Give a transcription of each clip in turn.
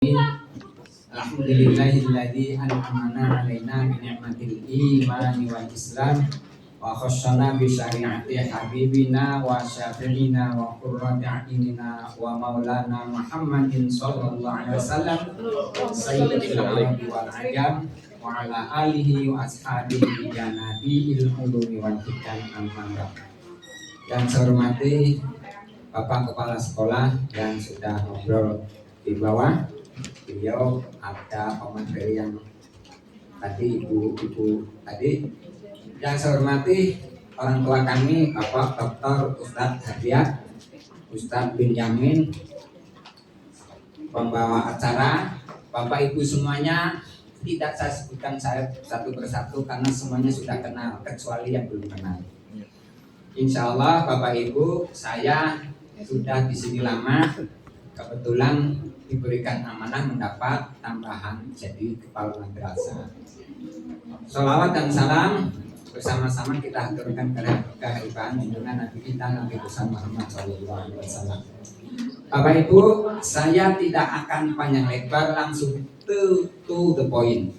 Alhamdulillahilladzi an'amana 'alaina bi ni'matil imani wal islam wa khassana bi syari'ati habibina wa syafi'ina wa qurrati a'yunina wa maulana Muhammadin sallallahu alaihi wasallam sayyidil arabi wal ajam wa ala alihi wa ashabihi ya nabiyil ulumi wal hikam amma ba'd. Yang saya hormati Bapak Kepala Sekolah yang sudah ngobrol di bawah, beliau ada pemateri yang tadi ibu-ibu tadi. Yang saya hormati orang tua kami, Bapak Dr. Ustadz Hadiat, Ustadz Benyamin, pembawa acara, Bapak Ibu semuanya. Tidak saya sebutkan saya satu persatu karena semuanya sudah kenal, kecuali yang belum kenal. Insya Allah Bapak Ibu, saya sudah di sini lama, kebetulan diberikan amanah mendapat tambahan jadi kepala madrasah. Sholawat dan salam bersama-sama kita aturkan kehadiran junjungan Nabi kita Nabi besar Muhammad SAW. Bapak Ibu, saya tidak akan panjang lebar, langsung to the point.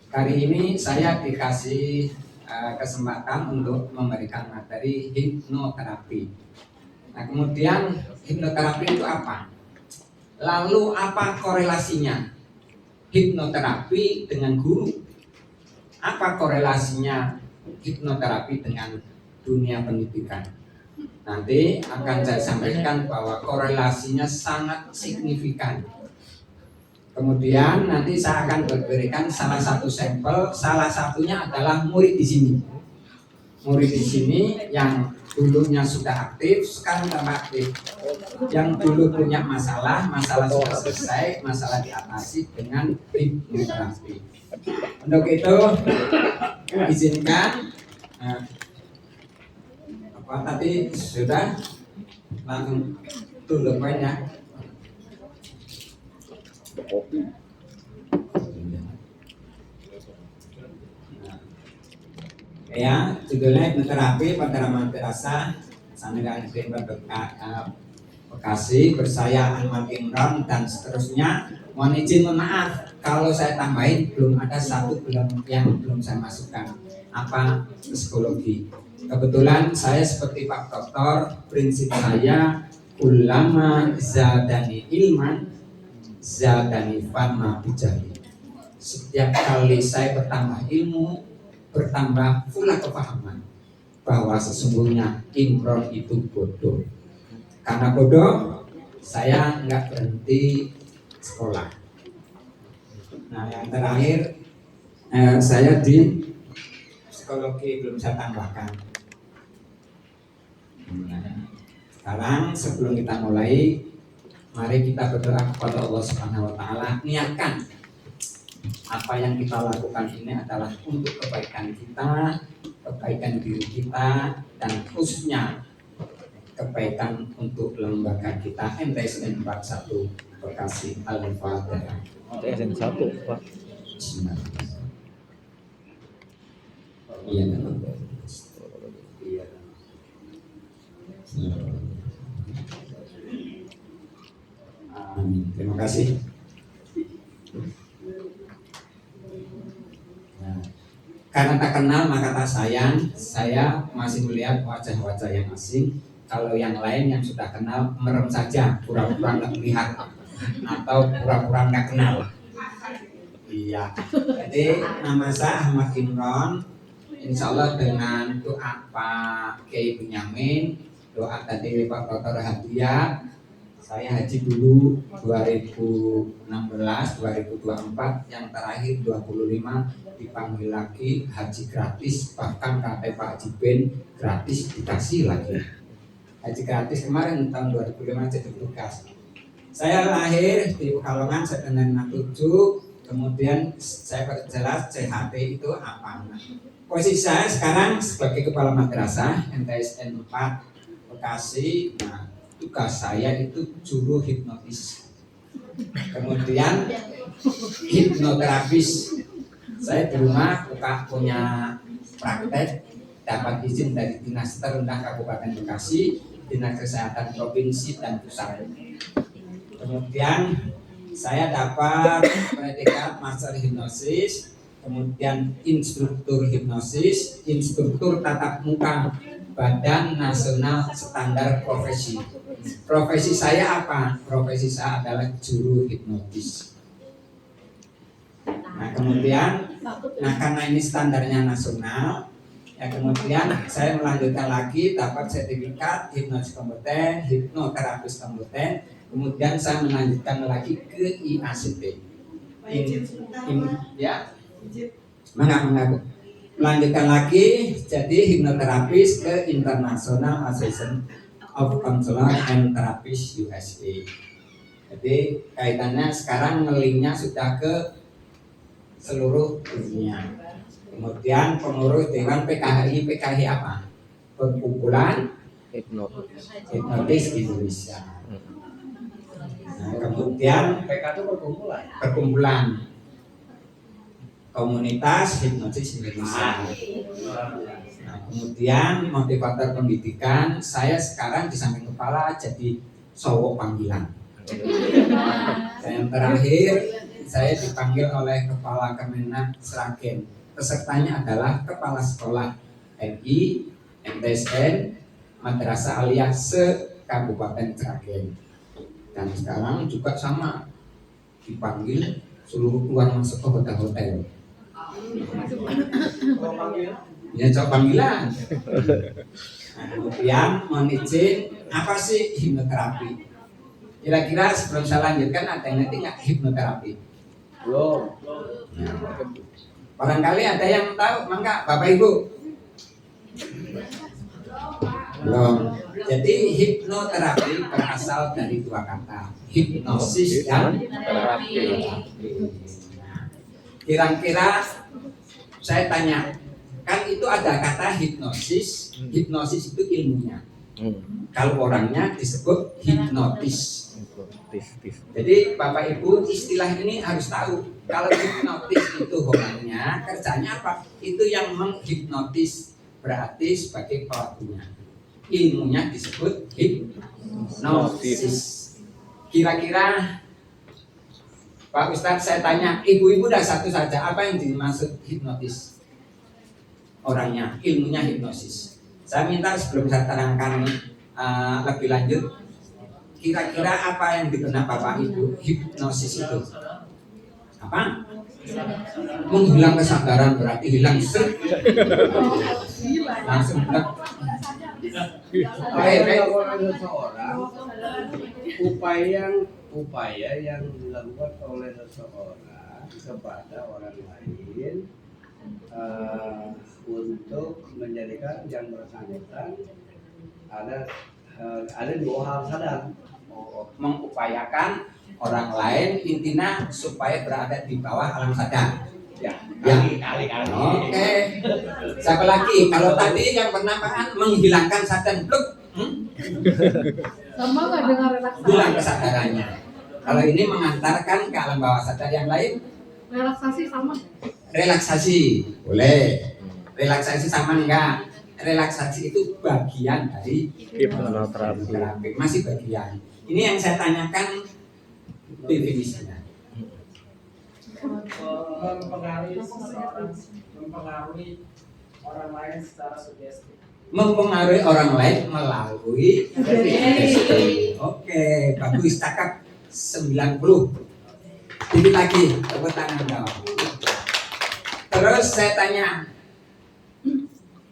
Kali ini saya dikasih kesempatan untuk memberikan materi hipnoterapi. Nah, kemudian hipnoterapi itu apa? Lalu apa korelasinya hipnoterapi dengan guru? Apa korelasinya hipnoterapi dengan dunia pendidikan? Nanti akan saya sampaikan bahwa korelasinya sangat signifikan. Kemudian nanti saya akan berikan salah satu sampel, salah satunya adalah murid di sini. Murid di sini yang dulunya sudah aktif, sekarang tambah aktif. Yang dulu punya masalah sudah selesai, masalah diatasi dengan hipnoterapi. Untuk itu izinkan apa tadi sudah langsung tutup ya. Ya, judulnya hipnoterapi pada madrasah Sanadiyah Negeri Bekasi bersaya Ahmad Imran dan seterusnya. Mohon izin maaf kalau saya tambahin belum ada satu yang belum saya masukkan apa psikologi. Kebetulan saya seperti Pak Doktor, prinsip saya ulama zadani ilman zadani fama bijali. Setiap kali saya bertambah ilmu, bertambah pula kepahaman bahwa sesungguhnya Imron itu bodoh. Karena bodoh, saya nggak berhenti sekolah. Nah, yang terakhir saya di psikologi belum saya tambahkan. Nah, sekarang sebelum kita mulai, mari kita berdoa kepada Allah Subhanahu Wa Taala. Niatkan apa yang kita lakukan ini adalah untuk kebaikan kita, kebaikan diri kita, dan khususnya kebaikan untuk lembaga kita MTSN 41 Bekasi. Al-Fatihah. MTSN 1 Pak. Iya. Amin. Terima kasih. Karena tak kenal maka tak sayang. Saya masih melihat wajah-wajah yang asing. Kalau yang lain yang sudah kenal merem saja, pura-pura nggak melihat atau pura-pura nggak kenal. Iya. Jadi nama saya Ahmad Imron. Insya Allah dengan doa Pak Kiai Benyamin, doa tadi Pak Dr. Hadiat, saya haji dulu 2016, 2024, yang terakhir 25 dipanggil lagi haji gratis, bahkan kata Pak Haji Ben gratis dikasih lagi. Haji gratis kemarin tahun 2005 jadi tugas. Saya lahir di Pekalongan 1967, kemudian saya perjelas CHT itu apa. Posisi saya sekarang sebagai kepala madrasah MTSN 4 Bekasi. Nah, tugas saya itu juru hipnotis, kemudian hipnoterapis. Saya di rumah punya praktek, dapat izin dari Dinas Terendah Kabupaten Bekasi, Dinas Kesehatan Provinsi dan Pusat. Kemudian Saya dapat predikat Master Hipnosis, kemudian instruktur hipnosis, instruktur tatap muka, Badan Nasional Standar Profesi. Profesi saya apa? Profesi saya adalah juru hipnotis. Nah kemudian, karena ini standarnya nasional, ya kemudian saya melanjutkan lagi, dapat sertifikat hipnosis kompeten, hipnoterapis kompeten. Kemudian saya melanjutkan lagi ke IACP. Ya, mengaku. Melanjutkan lagi jadi hipnoterapis ke International Association of Counselor and Therapists USA. Jadi kaitannya sekarang ngelingnya sudah ke seluruh dunia. Kemudian pengurus Dewan PKHI apa? Perkumpulan Hipnotis Indonesia. Nah, kemudian PK itu perkumpulan Komunitas Hipnotis Indonesia. Nah, kemudian motivator pendidikan, saya sekarang di samping kepala jadi sowok panggilan. Yang terakhir saya dipanggil oleh Kepala Kemenak Sragen. Pesertanya adalah Kepala Sekolah MI, MTSN, Madrasah Aliyah se-Kabupaten Sragen. Dan sekarang juga sama dipanggil seluruh keluar masuk ke hotel-hotel. Ya coba panggilan. Nah, kemudian mohon izin, apa sih hipnoterapi? Kira-kira sebelum saya lanjutkan ada yang ngerti nggak hipnoterapi? Belum. Nah, barangkali ada yang tahu, mangga Bapak Ibu? Belum. Jadi hipnoterapi berasal dari dua kata, hipnosis dan terapi. Kira-kira saya tanya, kan itu ada kata hipnosis, hipnosis itu ilmunya. Kalau orangnya disebut hipnotis. Jadi Bapak Ibu istilah ini harus tahu. Kalau hipnotis itu orangnya, kerjanya apa? Itu yang menghipnotis, berarti sebagai pelakunya. Ilmunya disebut hipnosis. Kira-kira Pak Ustadz saya tanya, ibu-ibu dah satu saja, apa yang dimaksud hipnotis? Orangnya, ilmunya hipnosis. Saya minta sebelum saya terangkan lebih lanjut, kira-kira apa yang dikenal Bapak Ibu hipnosis itu? Apa? Menghilang kesadaran, berarti hilang langsung hilang. Seseorang upaya yang dilakukan oleh seseorang kepada orang lain untuk menjadikan yang bersangkutan ada di bawah alam sadar. Mengupayakan orang lain intinya supaya berada di bawah alam sadar. Ya. Kali. Oke. Siapa lagi? Kalau tadi yang penampakan menghilangkan sadar bluk. Sama nggak dengan relaksasi? Hilang kesadarannya. Kalau ini mengantarkan ke alam bawah sadar yang lain. Relaksasi sama? Relaksasi boleh. Relaksasi sama enggak? Relaksasi itu bagian dari hipnoterapi. Masih bagian. Ini yang saya tanyakan definisinya. Mempengaruhi orang lain secara sugestif. Mempengaruhi orang lain melalui sugesti. Oke, bagus, cakap 90. Dikit lagi, tepuk tangan dong. Terus saya tanya,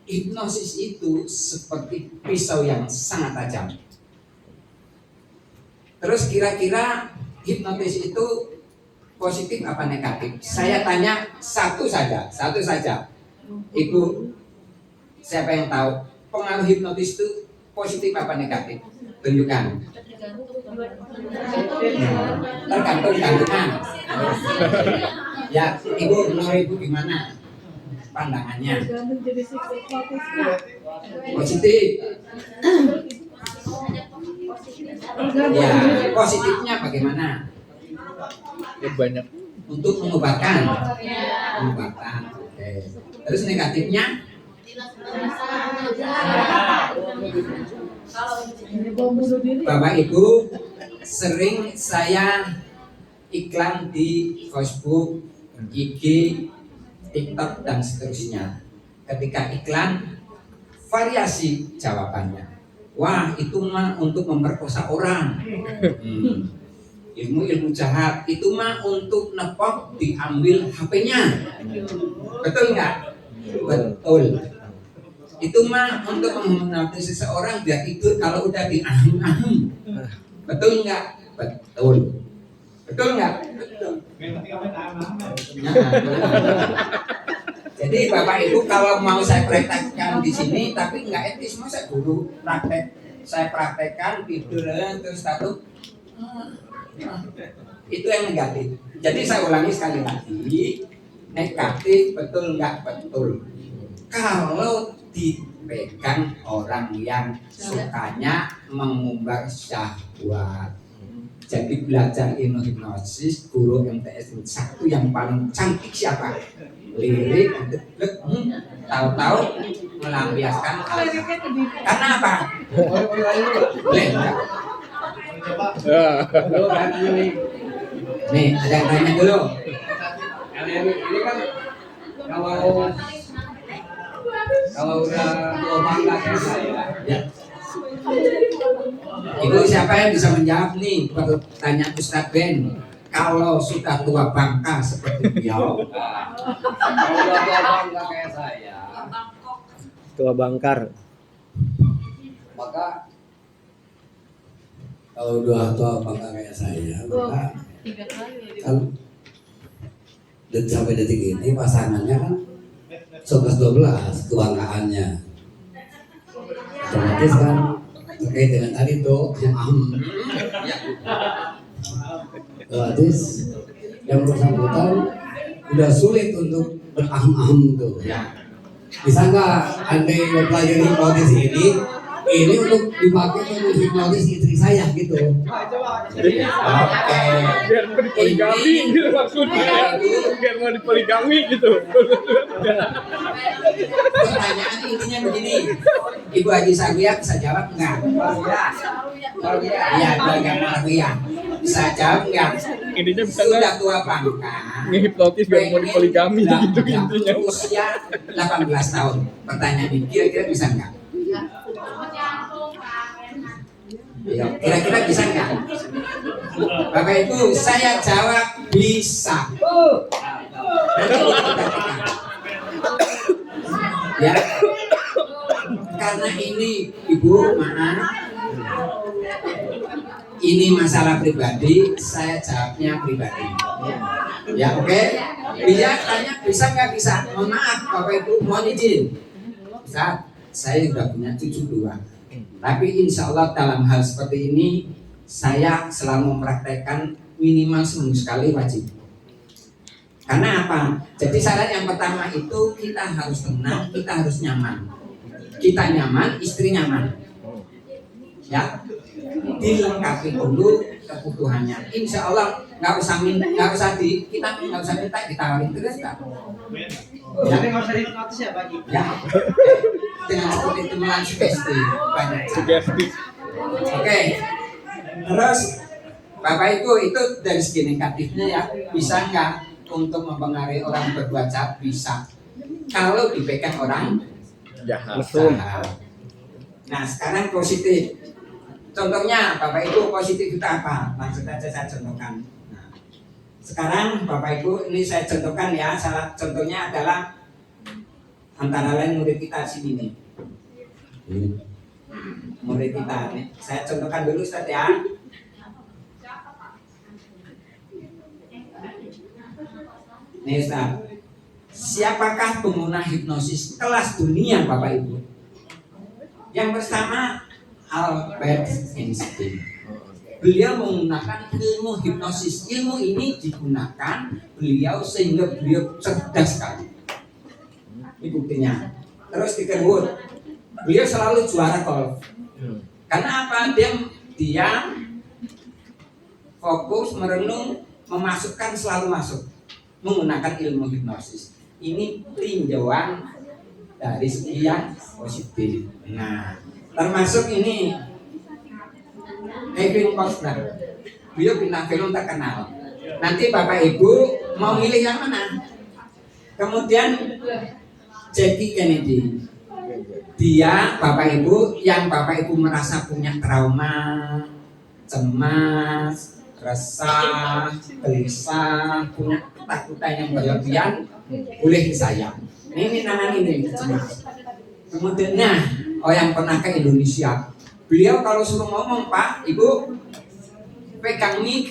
hipnosis itu seperti pisau yang sangat tajam. Terus kira-kira hipnotis itu positif apa negatif? Saya tanya satu saja. Ibu, siapa yang tahu pengaruh hipnotis itu positif apa negatif? Tunjukkan. Tergantung. Ya, ibu, menurut ibu gimana pandangannya? Tergantung jenis hipnotisnya. Positif. Ya, positifnya bagaimana? Ya, banyak. Untuk mengobatan. Oke. Terus negatifnya? Bom bunuh diri. Bapak Ibu, sering saya iklan di Facebook, IG, TikTok dan seterusnya. Ketika iklan, variasi jawabannya. Wah, itu mah untuk memperkosa orang. Ilmu jahat itu mah untuk nepok diambil HP-nya. Betul nggak? Betul. Itu mah untuk menghipnotis seseorang biar tidur kalau udah diahem-ahem. Betul nggak? Betul. Betul nggak? Betul. Nah, jadi Bapak Ibu kalau mau saya praktekkan di sini tapi nggak etis, mau saya guru saya praktekkan tidur terus satu itu yang negatif. Jadi saya ulangi sekali lagi, negatif betul nggak betul. Kalau dipegang orang yang sukanya mengumbar syahwat. Jadi belajar ilmu hipnosis, guru MTS 1 yang paling cantik siapa? Lirik, tahu-tahu melampiaskan karena apa? Nih, ada yang tanya dulu. Ini kan kalau udah tua bangga kayak saya, Ya. Ibu siapa yang bisa menjawab nih pertanyaan Ustadz Ben? Kalau sudah tua bangka seperti beliau, kalau udah tua bangga kayak saya, Tua Bangkar. maka Kalau udah tua bangka kayak saya, maka 3 kali. kan dan sampai detik ini pasangannya kan 11-12 kebanggaannya. Otomatis kan terkait dengan tadi tuh yang otomatis yang bersangkutan udah sulit untuk berahem-ahem tuh. Bisa nggak andai mempelajari hipnotis ini untuk dipakai untuk hipnotis istri saya gitu. oke. Biar mau dipoligami gitu maksudnya. Biar mau dipoligami gitu. Pertanyaan intinya begini, Ibu Haji Sagia bisa jawab nggak? Iya, keluarga Marwiyah bisa jawab nggak? Intinya bisa Sudah nggak tua bangka, ngehipnotis biar mau dipoligami pengen gitu intinya. usia 18 tahun. Pertanyaan ini kira-kira bisa nggak? Ya, kira-kira bisa nggak? Bapak Ibu, saya jawab bisa. Nanti kita praktekkan. Ya, karena ini Ibu maaf, ini masalah pribadi, saya jawabnya pribadi. Ya oke, dia tanya bisa nggak bisa? Mohon maaf Bapak Ibu, mohon izin. Bisa, saya sudah punya cucu 2. Tapi insya Allah dalam hal seperti ini saya selalu mempraktekkan minimal seminggu sekali wajib. Karena apa? Jadi syarat yang pertama itu kita harus tenang, kita harus nyaman. Kita nyaman, istri nyaman. Ya, dilengkapi dulu kebutuhannya. Insya Allah nggak usah kita nggak usah minta ditawarin terus kan? Ya. Tapi nggak usah dihipnotis ya Pak Haji. Ya, dengan seperti itu sugesti banyak. Sugesti. Oke, terus Bapak Ibu itu dari segi negatifnya ya bisa nggak untuk mempengaruhi orang berbuat jahat? Bisa. Kalau dipegang orang Jahat. jahat. Nah sekarang positif. Contohnya Bapak Ibu positif itu apa? Langsung saja saya contohkan. Nah, sekarang Bapak Ibu ini saya contohkan ya. Salah contohnya adalah antara lain murid kita sini nih. Murid kita nih. Saya contohkan dulu Ustaz ya. Nih Ustaz. Siapakah pengguna hipnosis kelas dunia Bapak Ibu? Yang pertama Albert Einstein. Beliau menggunakan ilmu hipnosis. Ilmu ini digunakan beliau sehingga beliau cerdas sekali. Ini buktinya. Terus Tiger Woods, beliau selalu juara golf. Karena apa? Dia fokus, merenung, memasukkan selalu masuk menggunakan ilmu hipnosis. Ini tinjauan dari segi yang positif. Nah, termasuk ini Kevin Costner. Beliau bintang film terkenal. Nanti Bapak Ibu mau milih yang mana? Kemudian Jackie Kennedy. Dia Bapak Ibu yang Bapak Ibu merasa punya trauma, cemas, resah, gelisah, punya ketakutan yang berlebihan, boleh ke saya. Ini nangan ini cemas. Kemudian yang pernah ke Indonesia, beliau kalau suruh ngomong Pak, Ibu pegang mic,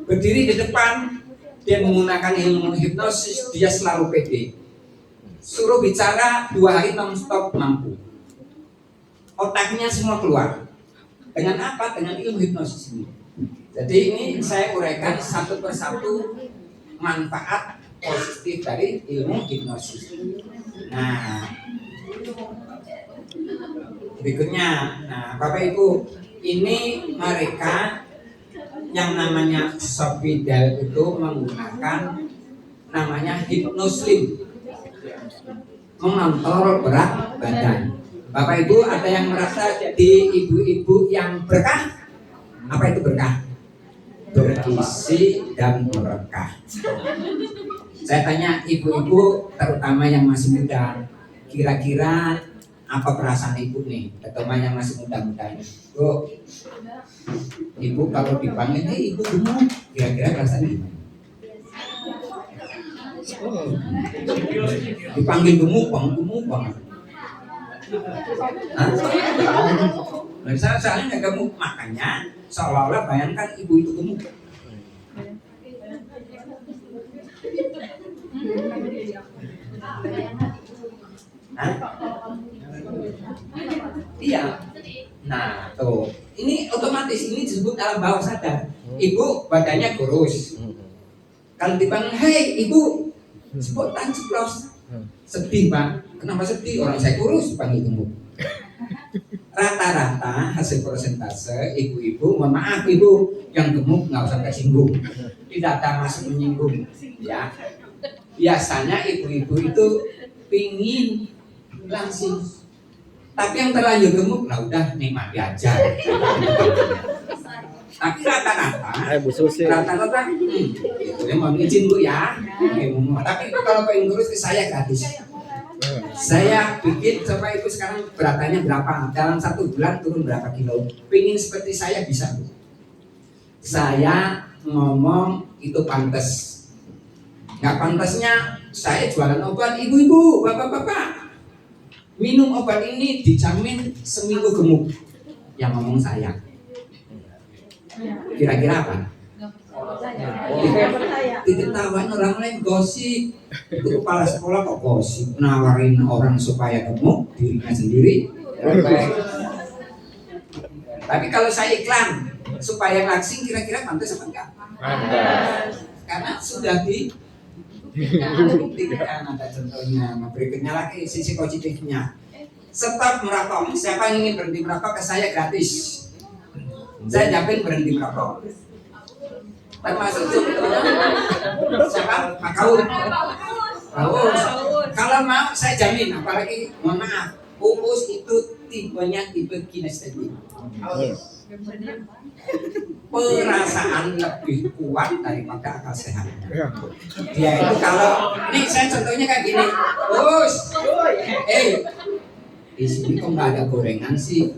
berdiri di depan, dia menggunakan ilmu hipnosis, dia selalu pede. Suruh bicara 2 hari non-stop mampu. Otaknya semua keluar. Dengan apa? Dengan ilmu hipnosis ini. Jadi ini saya uraikan satu persatu manfaat positif dari ilmu hipnosis. Nah, berikutnya, Bapak Ibu, ini mereka yang namanya Sofidel itu menggunakan namanya hipnoslim, mengontrol berat badan. Bapak Ibu ada yang merasa jadi ibu-ibu yang berkah? Apa itu berkah? Bergizi dan berkah. Saya tanya ibu-ibu terutama yang masih muda, kira-kira apa perasaan ibu nih, terutama yang masih muda-muda ini? Bu, ibu kalau dipanggil, ibu gemuk, kira-kira perasaan gimana? Dipanggil gemuk banget. Nah, soalnya nggak gemuk, makanya seolah-olah bayangkan ibu itu gemuk. Iya. Nah, tuh. Ini otomatis ini disebut alam bawah sadar. Ibu badannya kurus. Kalau dipanggil, "Hei, ibu," sebutan ceplos. Sedih, Pak. Kenapa sedih? Orang saya kurus dipanggil gemuk. Rata-rata hasil persentase ibu-ibu, mohon maaf ibu yang gemuk nggak usah tersinggung. Tidak ada masuk menyinggung, ya. Biasanya ibu-ibu itu pingin langsing. Tapi yang terlanjur gemuk, lah udah nikmati aja. Tapi rata-rata, itu yang mau izin Bu ya. Tapi itu kalau pengen ngurus ke saya gratis. Saya bikin supaya ibu sekarang beratannya berapa, dalam 1 bulan turun berapa kilo. Pingin seperti saya bisa Bu. Saya ngomong itu pantas. Nggak pantasnya saya jualan obat, ibu-ibu, bapak-bapak. Minum obat ini dijamin seminggu gemuk. Yang ngomong saya. Kira-kira apa? Diketawain orang lain gosip. Itu kepala sekolah kok gosip, nawarin orang supaya gemuk, dirinya sendiri. Tapi kalau saya iklan supaya langsing, kira-kira pantas apa enggak? Karena sudah dibuktikan, ada contohnya. Berikutnya lagi sisi positifnya. Stop merokok. Siapa yang ingin berhenti merokok ke saya gratis. Saya jamin berhenti merokok. Termasuk siapa? Pak Kaul. Kalau mau saya jamin, apalagi mohon maaf, Uus itu tipenya tipe kinestetik. Perasaan lebih kuat daripada akal sehat. Dia itu kalau, nih saya contohnya kayak gini, Uus, di sini kok nggak ada gorengan sih?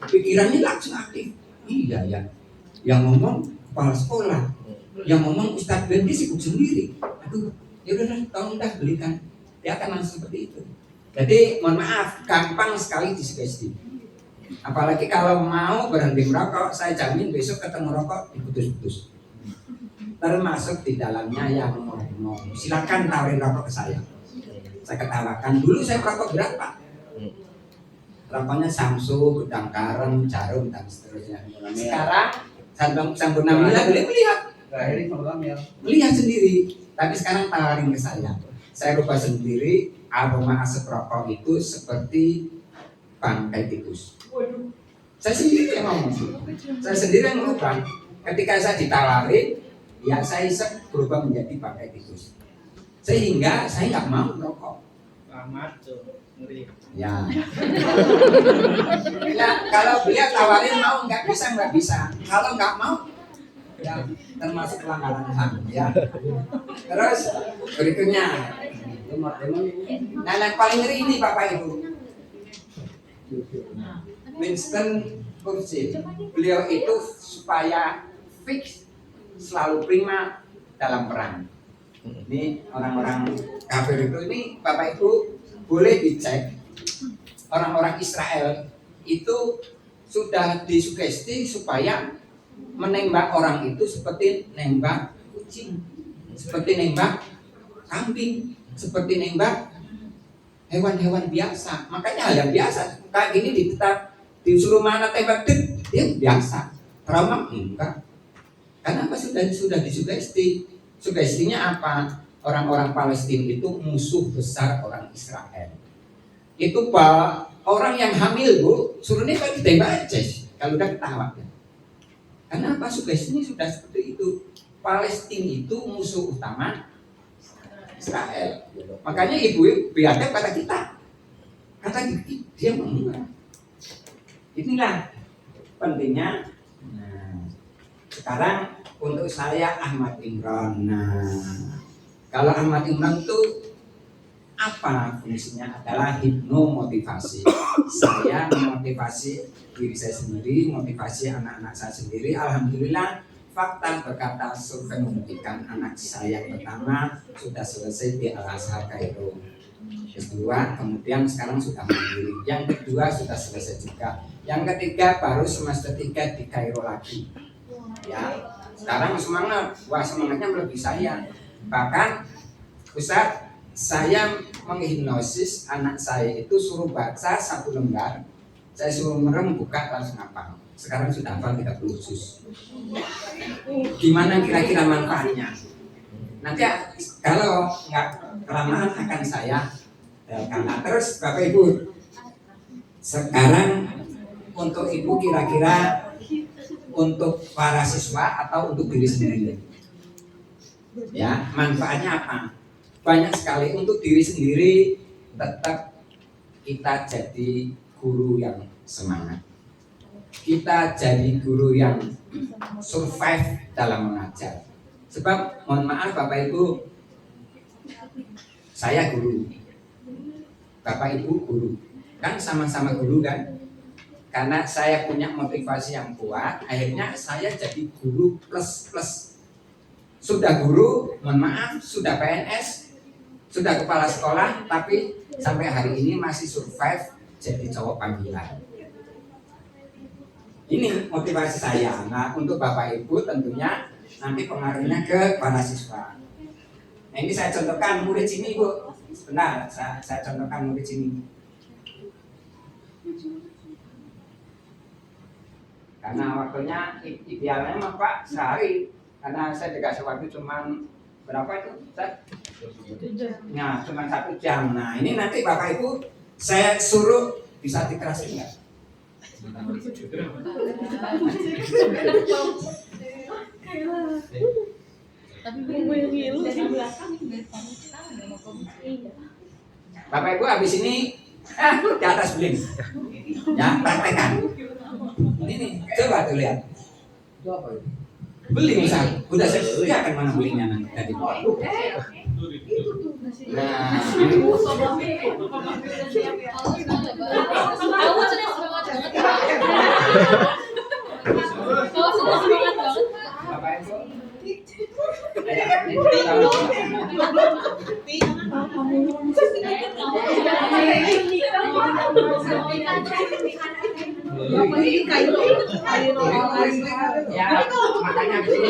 Pikirannya langsung aktif. Iya ya, yang ngomong kepala sekolah, yang ngomong Ustadz Bendi sibuk sendiri. Aduh, ya udah, tolong dah belikan. Dia akan langsung seperti itu. Jadi mohon maaf, gampang sekali disugesti. Apalagi kalau mau berhenti merokok, saya jamin besok ketemu rokok diputus-putus. Termasuk di dalamnya yang ngomong, silakan tawarin rokok ke saya. Saya ketawakan, dulu saya merokok berapa? Rokoknya Samsu, Gedang Garam, Jarum, dan seterusnya. Sekarang Sampurna Mila boleh melihat sendiri. Tapi sekarang tawarin ke saya rubah sendiri. Aroma asap rokok itu seperti bangkai tikus. Saya sendiri yang ngomong, saya sendiri yang merubah. Ketika saya ditawarin, ya saya berubah menjadi bangkai tikus. Sehingga saya nggak mau merokok. Ya. Nah, kalau beliau tawarin mau nggak bisa. Kalau nggak mau, ya, termasuk pelanggaran HAM ya. Terus berikutnya, nah yang paling ngeri ini Bapak Ibu, Winston Churchill, beliau itu supaya fix selalu prima dalam perang. Ini orang-orang kafir itu, ini Bapak Ibu boleh dicek, orang-orang Israel itu sudah disugesti supaya menembak orang itu seperti nembak kucing, seperti nembak kambing, seperti nembak hewan-hewan biasa. Makanya hal yang biasa kayak gini tetap disuruh mana tembak dia biasa. Trauma enggak. Karena apa, sudah disugesti. Sugestinya apa? Orang-orang Palestina itu musuh besar orang Israel. Itu Pak, orang yang hamil Bu, suruhnya kan ditembak aja kalau udah ketawa. Karena apa? Sugestinya sudah seperti itu. Palestina itu musuh utama Israel. Makanya ibu biadab kata kita. Kata dia mengira. Inilah pentingnya. Nah, sekarang untuk saya Ahmad Imran. Nah, kalau Ahmad Imran itu apa fungsinya? Adalah hipnomotivasi. Saya memotivasi diri saya sendiri, motivasi anak-anak saya sendiri. Alhamdulillah, fakta berkata survei membuktikan anak saya yang pertama sudah selesai di Al-Azhar Kairo. Kedua, kemudian sekarang sudah mandiri. Yang kedua sudah selesai juga. Yang ketiga baru semester 3 di Kairo lagi. Ya, sekarang semangat. Wah, semangatnya melebihi saya. Bahkan Ustaz, saya menghipnosis anak saya itu suruh baca 1 lembar. Saya suruh merem, buka, langsung hafal. Sekarang sudah hafal 30 juz. Gimana kira-kira manfaatnya? Nanti kalau nggak kelamaan akan saya karena terus Bapak Ibu, sekarang untuk Ibu kira-kira untuk para siswa atau untuk diri sendiri, ya manfaatnya apa? Banyak sekali. Untuk diri sendiri, tetap kita jadi guru yang semangat, kita jadi guru yang survive dalam mengajar. Sebab mohon maaf Bapak Ibu, saya guru, Bapak Ibu guru, kan sama-sama guru kan? Karena saya punya motivasi yang kuat, akhirnya saya jadi guru plus. Sudah guru, mohon maaf, sudah PNS, sudah kepala sekolah, tapi sampai hari ini masih survive jadi cowok panggilan. Ini motivasi saya. Nah, untuk Bapak Ibu tentunya nanti pengaruhnya ke para siswa. Nah, ini saya contohkan murid sini Bu. Sebentar, saya contohkan murid sini. Karena waktunya idealnya mah Pak sehari. Karena saya dikasih waktu cuman berapa itu? Nah, cuma 1 jam. Nah, ini nanti Bapak Ibu saya suruh bisa dikerasin nggak? Bapak Ibu habis ini di atas beling. Ya, praktekkan. Ini coba tuh lihat. Itu apa itu? Beling misal, udah saya akan mana belingnya nanti tadi. Nah, Aku sudah semangat banget. Kau sudah semangat banget. Bapak Ibu. Ya, makanya di sini